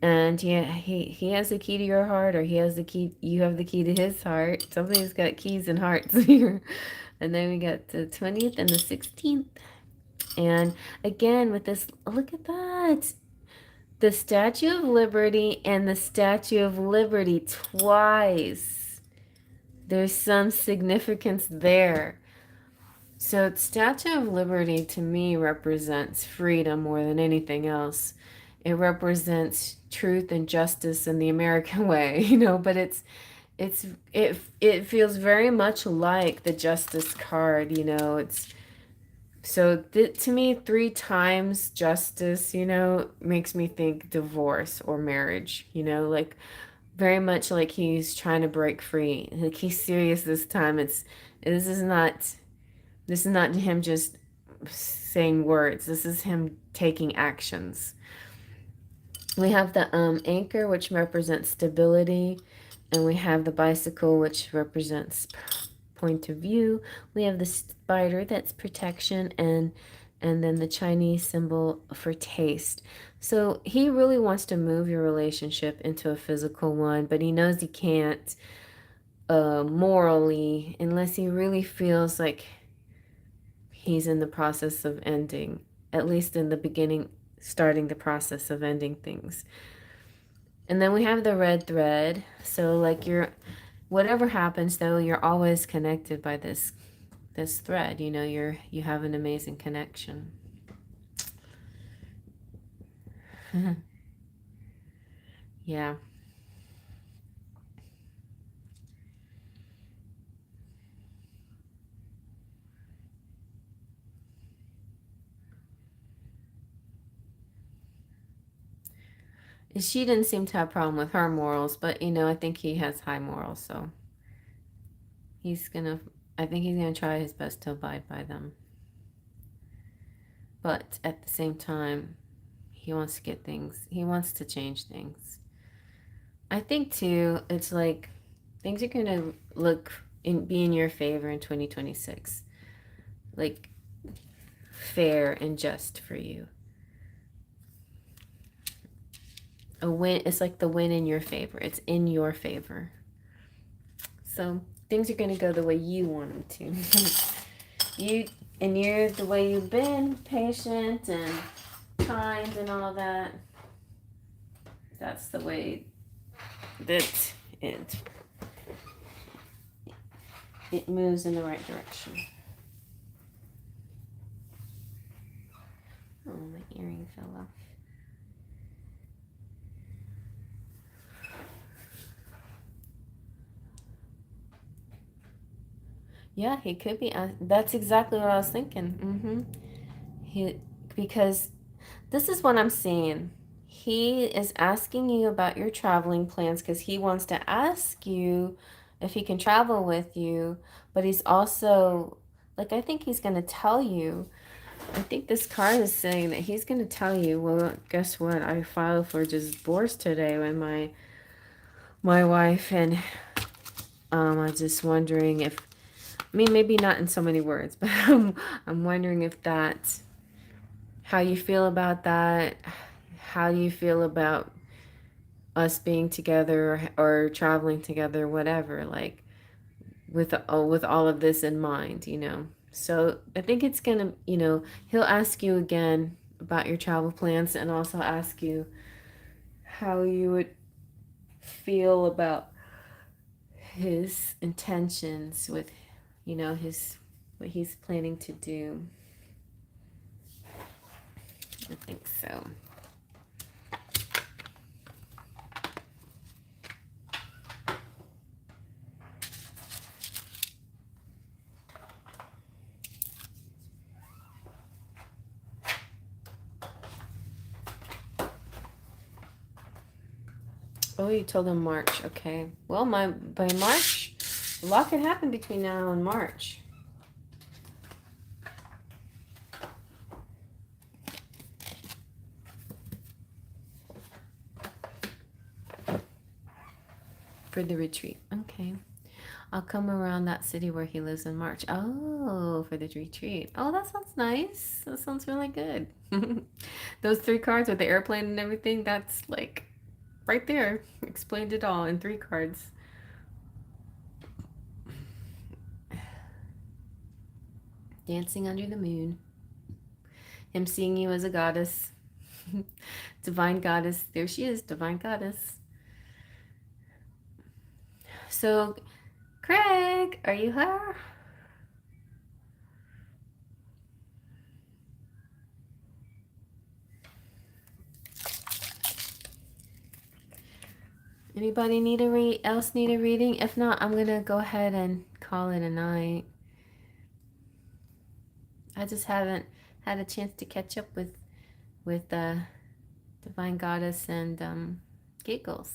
And yeah, he has the key to your heart, or he has the key, you have the key to his heart. Somebody's got keys and hearts here. And then we got the 20th and the 16th. And again, with this, look at that. The Statue of Liberty and the Statue of Liberty twice. There's some significance there. So, Statue of Liberty to me represents freedom more than anything else. It represents truth and justice in the American way, but it feels very much like the Justice card, it's so to me, 3 times justice, makes me think divorce or marriage, like very much like he's trying to break free. Like he's serious this time. This is not this is not him just saying words. This is him taking actions. We have the anchor, which represents stability, and we have the bicycle, which represents point of view. We have the spider, that's protection, and then the Chinese symbol for taste. So he really wants to move your relationship into a physical one, but he knows he can't morally, unless he really feels like he's in the process of ending, at least in the beginning, starting the process of ending things. And then we have the red thread. So like whatever happens though, you're always connected by this thread. You have an amazing connection. Yeah. She didn't seem to have a problem with her morals, but I think he has high morals, so I think he's gonna try his best to abide by them. But at the same time, he wants to change things. I think too, it's like things are gonna be in your favor in 2026. Like fair and just for you. A win, it's like the win in your favor. It's in your favor. So things are going to go the way you want them to. You're the way you've been, patient and kind and all that. That's the way that it moves in the right direction. Oh, my earring fell off. Yeah, he could be. That's exactly what I was thinking. Because this is what I'm seeing. He is asking you about your traveling plans because he wants to ask you if he can travel with you, but he's also, like, I think he's going to tell you. I think this card is saying that he's going to tell you, well, guess what? I filed for divorce today with my wife, and I'm just wondering if, maybe not in so many words, but I'm wondering if that's how you feel about that. How do you feel about us being together or traveling together, whatever, like with all of this in mind, So I think it's gonna, he'll ask you again about your travel plans and also ask you how you would feel about his intentions with, what he's planning to do. I think so. Oh, you told him March. Okay. Well, by March, a lot can happen between now and March. For the retreat. Okay. I'll come around that city where he lives in March. Oh, for the retreat. Oh, that sounds nice. That sounds really good. Those 3 cards with the airplane and everything, that's like right there. Explained it all in 3 cards. Dancing under the moon. Him seeing you as a goddess. Divine goddess. There she is, divine goddess. So, Craig, are you here? Anybody need a else need a reading? If not, I'm gonna go ahead and call it a night. I just haven't had a chance to catch up with Divine Goddess and Giggles.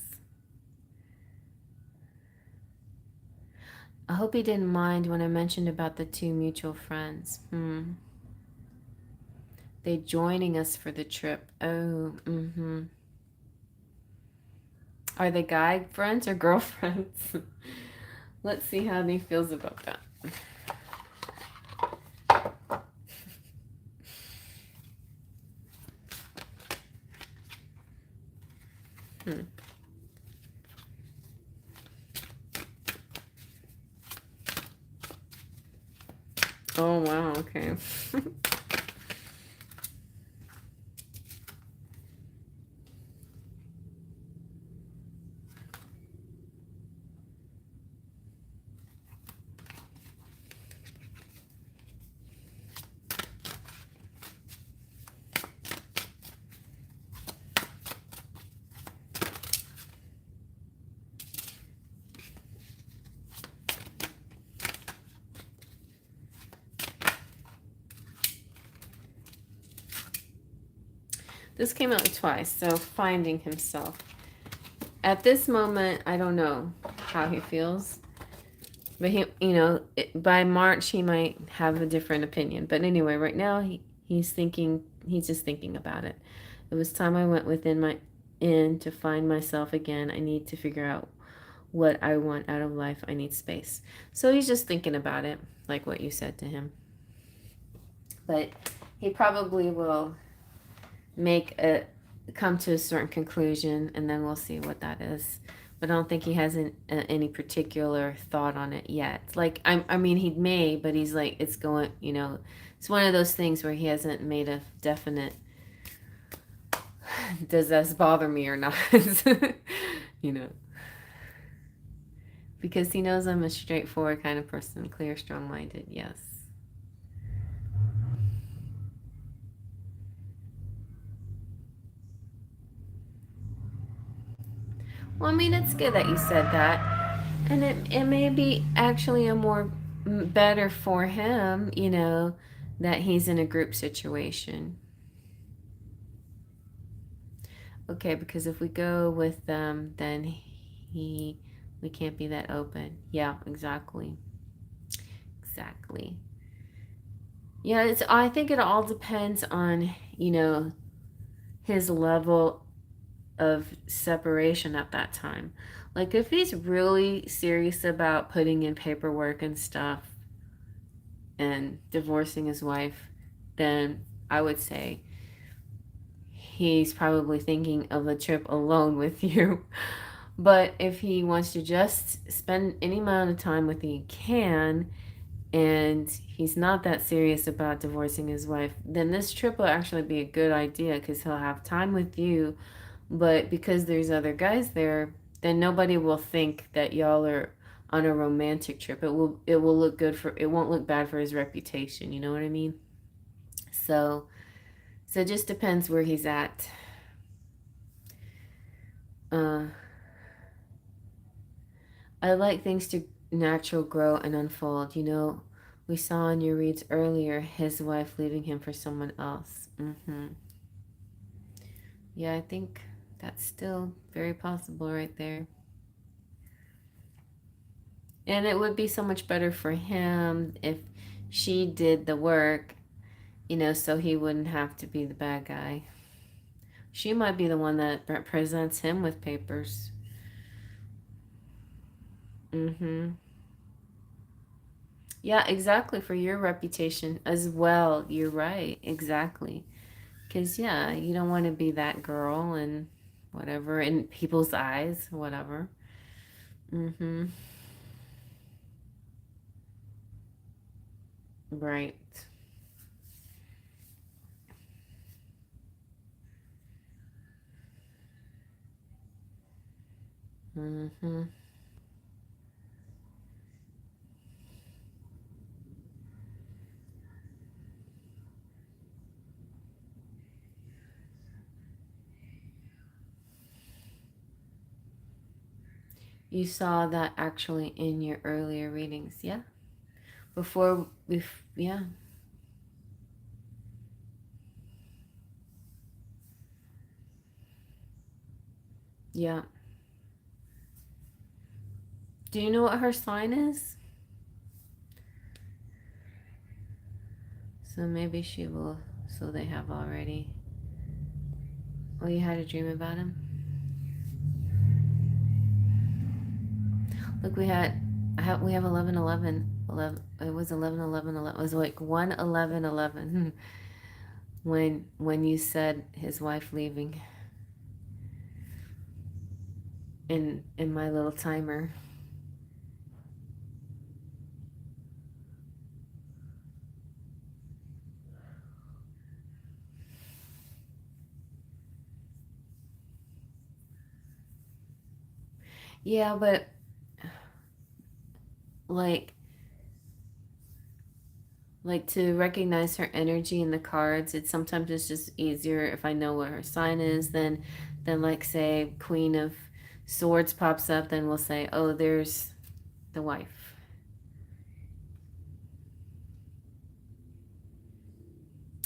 I hope he didn't mind when I mentioned about the 2 mutual friends. They joining us for the trip. Oh, Are they guy friends or girlfriends? Let's see how he feels about that. Oh, wow, okay. This came out twice, so finding himself. At this moment, I don't know how he feels. But he, by March, he might have a different opinion. But anyway, right now, he's just thinking about it. It was time I went within to find myself again. I need to figure out what I want out of life. I need space. So he's just thinking about it, like what you said to him. But he probably will come to a certain conclusion, and then we'll see what that is. But I don't think he has any particular thought on it yet. Like, I mean, he may, but he's like, it's going, it's one of those things where he hasn't made a definite, does this bother me or not? Because he knows I'm a straightforward kind of person, clear, strong-minded, yes. Well, I mean, it's good that you said that. And it may be actually a more better for him, that he's in a group situation. Okay, because if we go with them, then we can't be that open. Yeah, exactly. Exactly. Yeah, I think it all depends on, his level of separation at that time. Like, if he's really serious about putting in paperwork and stuff and divorcing his wife, then I would say he's probably thinking of a trip alone with you. But if he wants to just spend any amount of time with you, he can, and he's not that serious about divorcing his wife, then this trip will actually be a good idea because he'll have time with you. But because there's other guys there, then nobody will think that y'all are on a romantic trip. It will look good it won't look bad for his reputation, you know what I mean? So it just depends where he's at. I like things to natural grow and unfold. We saw in your reads earlier his wife leaving him for someone else. Yeah, I think that's still very possible right there. And it would be so much better for him if she did the work, so he wouldn't have to be the bad guy. She might be the one that presents him with papers. Mm-hmm. Yeah, exactly. For your reputation as well. You're right. Exactly. Because, yeah, you don't want to be that girl and whatever in people's eyes, whatever. Mm-hmm. Right. Mm-hmm. You saw that actually in your earlier readings, yeah? Yeah, yeah. Do you know what her sign is? So maybe she will, so they have already. Oh, you had a dream about him? Look, we have 11, 11, 11. It was 11, 11, 11. It was like 1, 11, 11. When you said his wife leaving in my little timer. Yeah, but like to recognize her energy in the cards, it's just easier if I know what her sign is than like say Queen of Swords pops up, then we'll say, oh, there's the wife.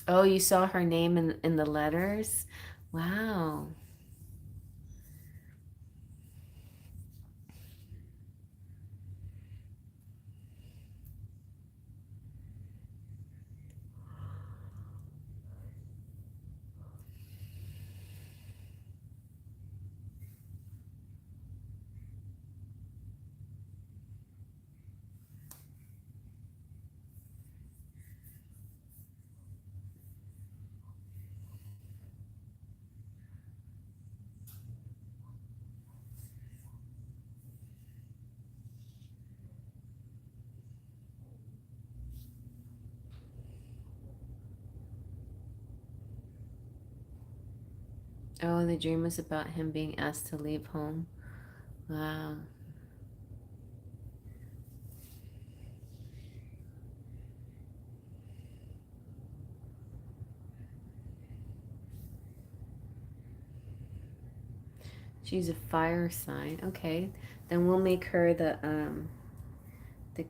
Oh, you saw her name in the letters? Wow. Oh, the dream was about him being asked to leave home. Wow. She's a fire sign. Okay. Then we'll make her the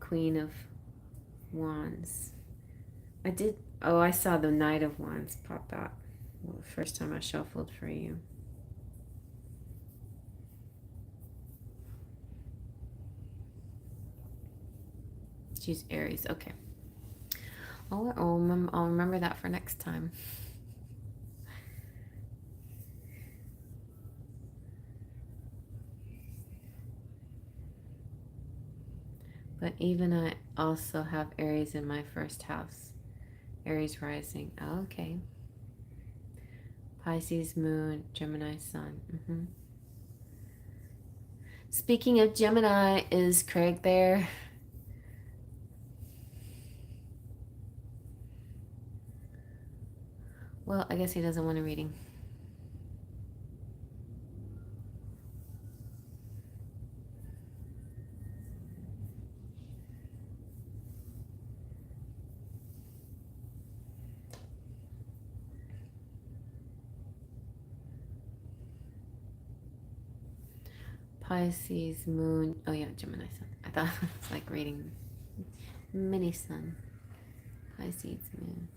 Queen of Wands. I did. Oh, I saw the Knight of Wands pop out. Well, first time I shuffled for you. She's Aries. Okay. I'll remember that for next time. But even I also have Aries in my first house. Aries rising. Oh, okay. Pisces moon, Gemini sun. Speaking of Gemini, is Craig there? Well, I guess he doesn't want a reading. Pisces moon. Oh yeah, Gemini sun. I thought it was like reading mini sun. Pisces moon.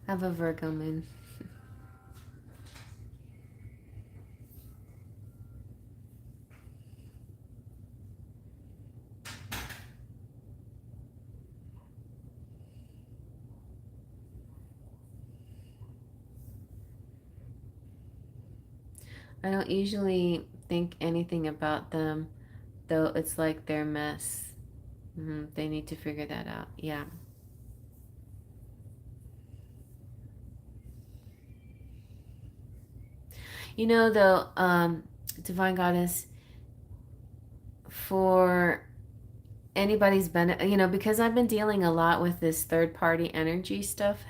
I have a Virgo moon. I don't usually think anything about them though it's like their mess. They need to figure that out. Yeah. You know, though, Divine Goddess, for anybody's benefit, because I've been dealing a lot with this third party energy stuff.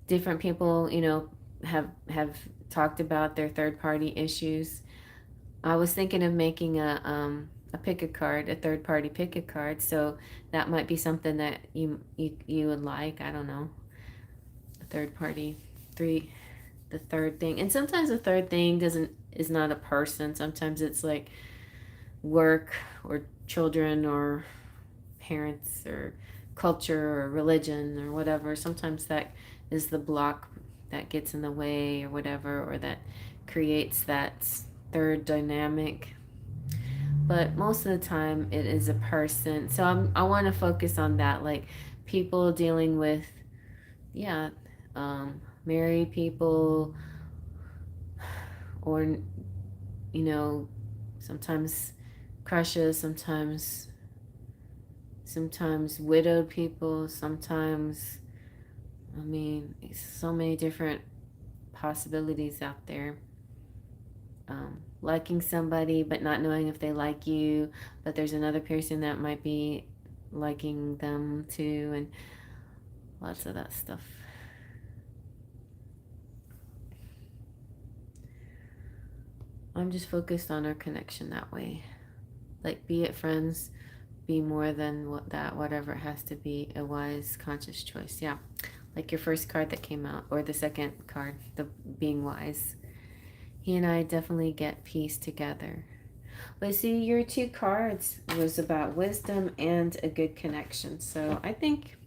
Different people, have talked about their third party issues. I was thinking of making a pick a card, a third party pick a card. So that might be something that you would like. I don't know. A third party, the third thing, and sometimes the third thing is not a person. Sometimes it's like work or children or parents or culture or religion or whatever. Sometimes that is the block that gets in the way or whatever, or that creates that third dynamic. But most of the time it is a person. So I want to focus on that, like people dealing with, yeah, married people, or, sometimes crushes, sometimes widowed people, sometimes, so many different possibilities out there. Liking somebody but not knowing if they like you, but there's another person that might be liking them too, and lots of that stuff. I'm just focused on our connection that way. Like, be it friends, be more than whatever it has to be, a wise, conscious choice. Yeah. Like your first card that came out, or the second card, the being wise. He and I definitely get peace together. But see, your two cards was about wisdom and a good connection. So I think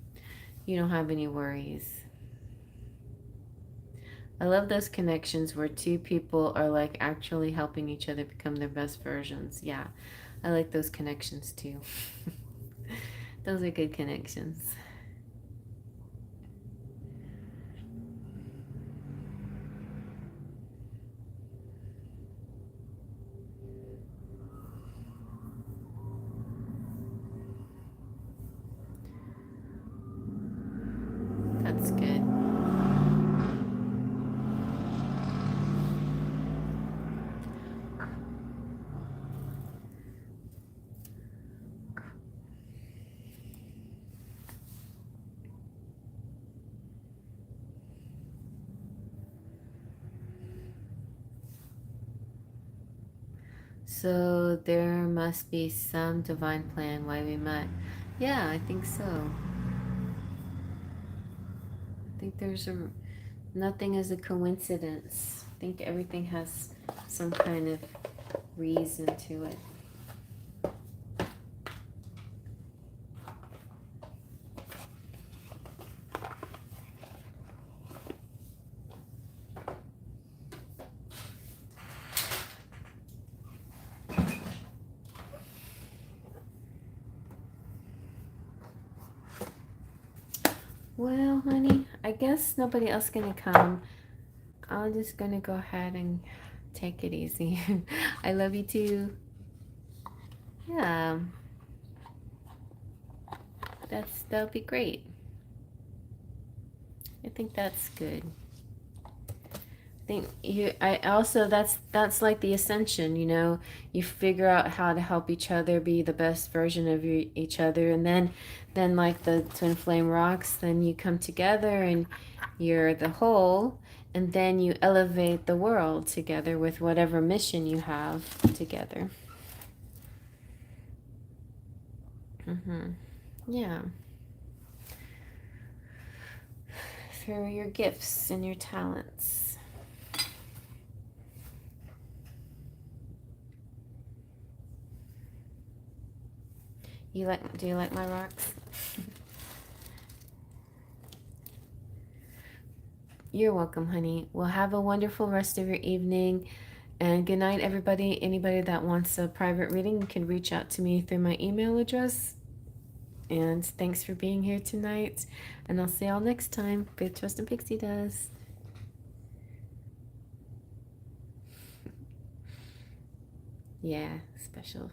you don't have any worries. I love those connections where two people are like actually helping each other become their best versions. Yeah, I like those connections too. Those are good connections. That's good. So there must be some divine plan why we met. Yeah, I think so. I think nothing is a coincidence. I think everything has some kind of reason to it. Well, honey, I guess nobody else gonna come. I'm just gonna go ahead and take it easy. I love you too. Yeah, that'll be great. I think that's good. I also, that's like the ascension, you figure out how to help each other be the best version of each other, and then like the twin flame rocks, then you come together and you're the whole, and then you elevate the world together with whatever mission you have together. Yeah, through your gifts and your talents. Do you like my rocks? You're welcome, honey. Well, have a wonderful rest of your evening. And good night, everybody. Anybody that wants a private reading can reach out to me through my email address. And thanks for being here tonight. And I'll see y'all next time. Faith, Trust, and Pixie Dust. Yeah, special.